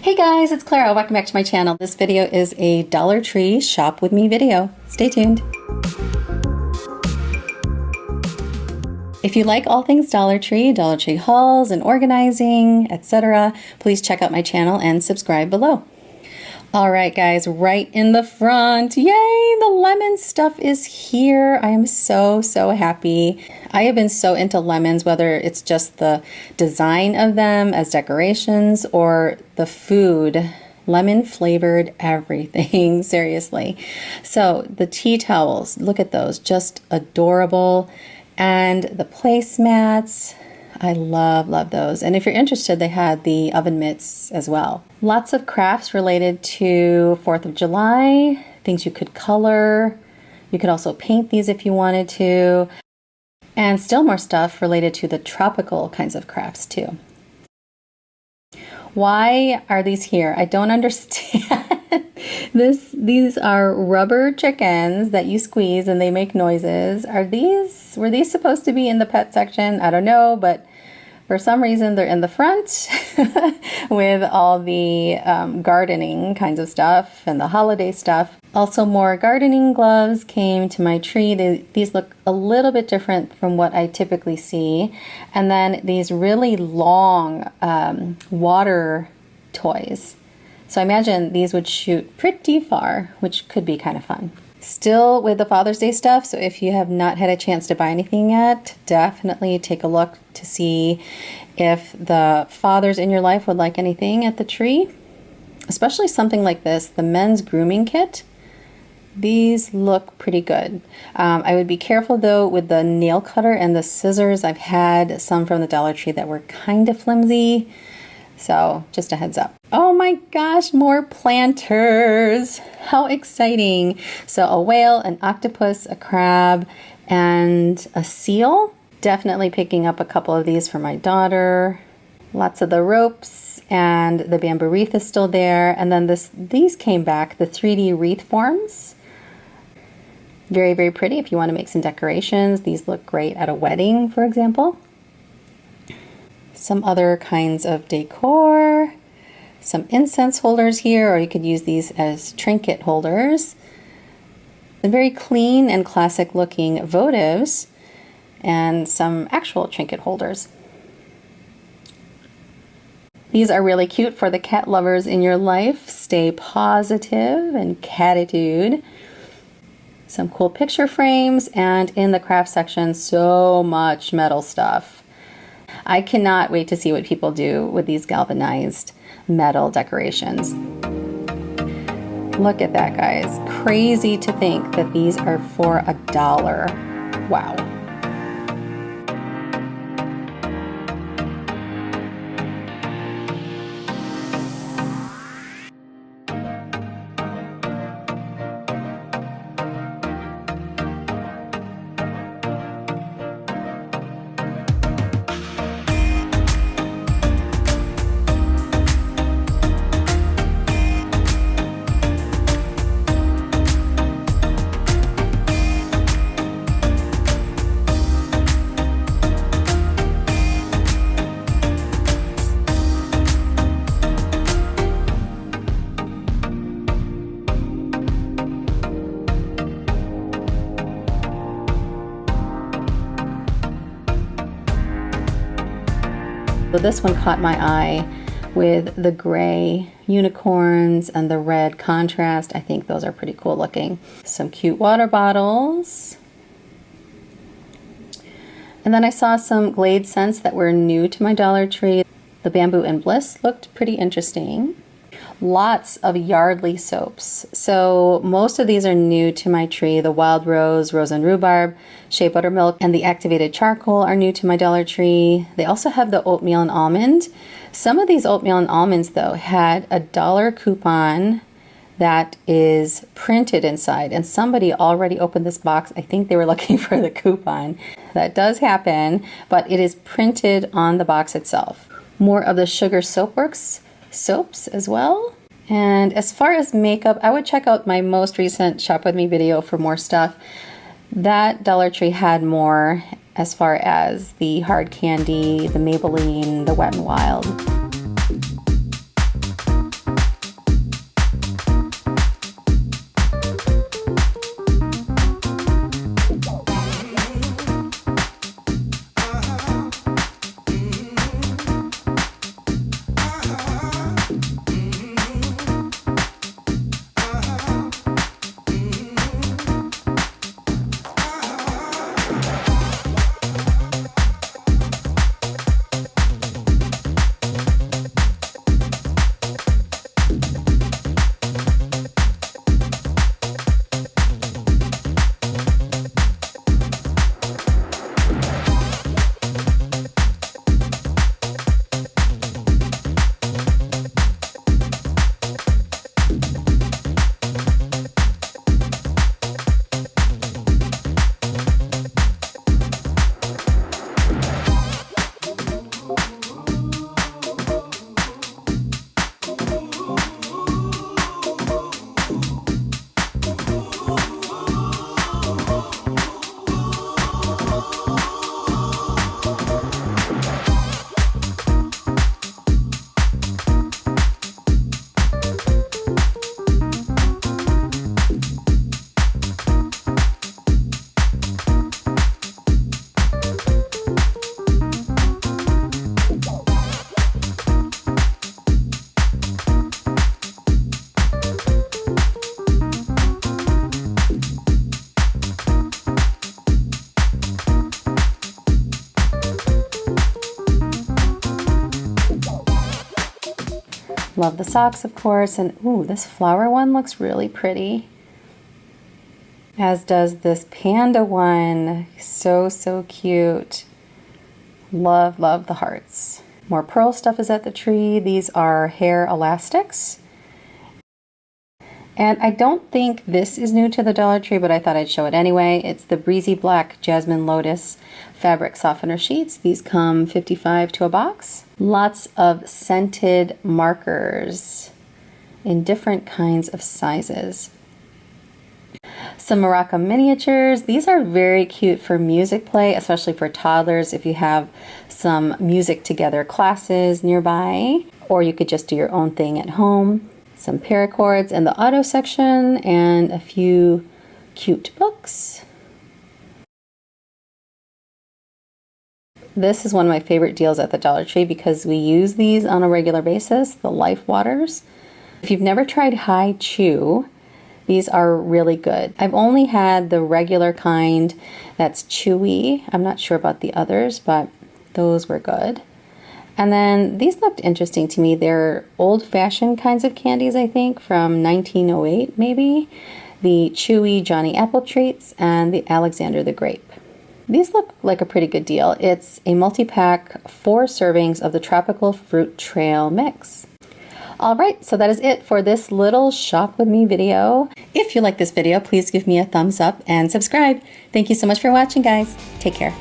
Hey guys, it's Clara. Welcome back to my channel. This video is a Dollar Tree shop with me video. Stay tuned. If you like all things Dollar Tree hauls and organizing, etc., please check out my channel and subscribe below. All right, guys, right in the front, yay, the lemon stuff is here. I am so happy. I have been so into lemons, whether it's just the design of them as decorations or the food. Lemon flavored everything, seriously. So the tea towels, look at those, just adorable. And the placemats, I love those. And if you're interested, they had the oven mitts as well. Lots of crafts related to 4th of July, things you could color. You could also paint these if you wanted to. And still more stuff related to the tropical kinds of crafts too. Why are these here? I don't understand. These are rubber chickens that you squeeze and they make noises. Were these supposed to be in the pet section? I don't know, but for some reason they're in the front with all the gardening kinds of stuff and the holiday stuff. Also, more gardening gloves came to my tree. These look a little bit different from what I typically see. And then these really long water toys. So I imagine these would shoot pretty far, which could be kind of fun. Still with the Father's Day stuff, so if you have not had a chance to buy anything yet, definitely take a look to see if the fathers in your life would like anything at the tree. Especially something like this, the men's grooming kit. These look pretty good. I would be careful though with the nail cutter and the scissors. I've had some from the Dollar Tree that were kind of flimsy. So just a heads up. Oh my gosh, more planters. How exciting. So a whale, an octopus, a crab, and a seal. Definitely picking up a couple of these for my daughter. Lots of the ropes and the bamboo wreath is still there. And then these came back, the 3D wreath forms. Very pretty if you want to make some decorations. These look great at a wedding, for example. Some other kinds of decor, some incense holders here, or you could use these as trinket holders. And very clean and classic looking votives and some actual trinket holders. These are really cute for the cat lovers in your life. Stay positive and catitude. Some cool picture frames, and in the craft section, so much metal stuff. I cannot wait to see what people do with these galvanized metal decorations. Look at that, guys. Crazy to think that these are for $1. Wow. So this one caught my eye with the gray unicorns and the red contrast. I think those are pretty cool looking. Some cute water bottles. And then I saw some Glade scents that were new to my Dollar Tree. The Bamboo and Bliss looked pretty interesting. Lots of Yardley soaps. So most of these are new to my tree. The Wild Rose, Rose and Rhubarb, Shea Buttermilk, and the Activated Charcoal are new to my Dollar Tree. They also have the Oatmeal and Almond. Some of these Oatmeal and Almonds, though, had a $1 coupon that is printed inside, and somebody already opened this box. I think they were looking for the coupon. That does happen, but it is printed on the box itself. More of the Sugar Soapworks soaps as well. And as far as makeup, I would check out my most recent Shop With Me video for more stuff. That Dollar Tree had more as far as the hard candy, the Maybelline, the Wet n Wild. Love the socks, of course. And ooh, this flower one looks really pretty. As does this panda one. So, so cute. Love, love the hearts. More pearl stuff is at the tree. These are hair elastics. And I don't think this is new to the Dollar Tree, but I thought I'd show it anyway. It's the Breezy Black Jasmine Lotus fabric softener sheets. These come 55 to a box. Lots of scented markers in different kinds of sizes. Some Morocco miniatures. These are very cute for music play, especially for toddlers if you have some music together classes nearby, or you could just do your own thing at home. Some paracords in the auto section and a few cute books. This is one of my favorite deals at the Dollar Tree because we use these on a regular basis, the Life Waters. If you've never tried High Chew, these are really good. I've only had the regular kind that's chewy. I'm not sure about the others, but those were good. And then these looked interesting to me. They're old-fashioned kinds of candies, I think, from 1908 maybe. The chewy Johnny Apple Treats and the Alexander the Grape. These look like a pretty good deal. It's a multi-pack, 4 servings of the Tropical Fruit Trail Mix. All right, so that is it for this little shop with me video. If you like this video, please give me a thumbs up and subscribe. Thank you so much for watching, guys. Take care.